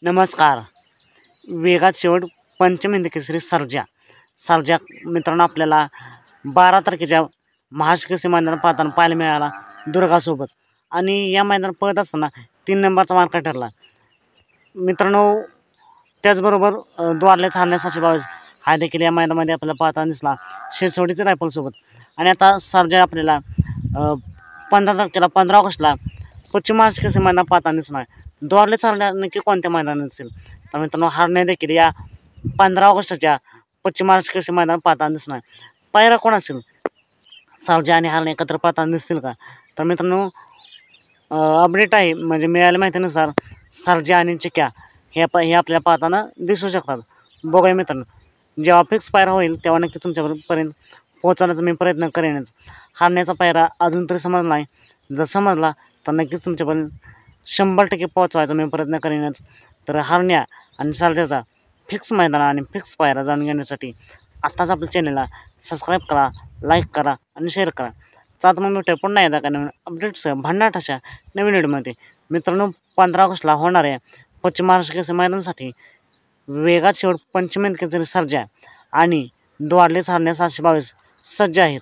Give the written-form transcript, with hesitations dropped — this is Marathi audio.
नमस्कार. वेगात शेवट पंचम हिंद केसरी सर्जा मित्रांनो आपल्याला 12 तारखेच्या महाराष्ट्र केसरी मैदानात पाहताना पाहायला मिळाला दुर्गासोबत आणि या मैदानात पळत असताना 3 नंबरचा मार्का ठरला मित्रांनो. त्याचबरोबर द्वारलेच हारण्या 722 हा देखील या मैदानामध्ये आपल्याला पाहताना दिसला शेसवडीच्या रायफलसोबत. आणि आता सर्जा आपल्याला 15 तारखेला 15 ऑगस्टला पश्चिम महाराष्ट्र केसरी मैदान पाहताना दिसणार. द्वारलेच हारण्या नक्की कोणत्या मैदानात असेल तर मित्रांनो हारण्या देखील या 15 ऑगस्टच्या पश्चिम महाराष्ट्र केसरी मैदान पाहताना दिसणार. पायरा कोण असेल? सर्जा आणि हारण्या एकत्र पाहताना दिसतील का? तर मित्रांनो अपडेट आहे म्हणजे मिळाल्या माहितीनुसार सर्जा आणि चिक्या हे आपल्याला पाहताना दिसू शकतात. बघूया मित्रांनो, जेव्हा फिक्स पायरा होईल तेव्हा नक्की तुमच्यापर्यंत पोहोचवण्याचा मी प्रयत्न करेनच. हारण्याचा पायरा अजून तरी समजला नाही, जर समजला तर नक्कीच तुमच्यापर्यंत 100% पोहोचवायचा मी प्रयत्न करेनच. तर हारण्या आणि सर्जाचा फिक्स मैदान आणि फिक्स पायरा जाणून घेण्यासाठी आत्ताच आपल्या चॅनलला सबस्क्राईब करा, लाईक करा आणि शेअर करा. चालत मग भेटूया पुन्हा एकदा का नवीन अपडेट्ससह भन्नाट अशा नवीन व्हिडिओमध्ये. मित्रांनो 15 ऑगस्टला होणाऱ्या पश्चिम महाराष्ट्र केसरी मैदानासाठी वेगात शेवट पंचम हिंद केसरी सर्जा आणि द्वारलेच हारण्या 722 सज्ज आहेत.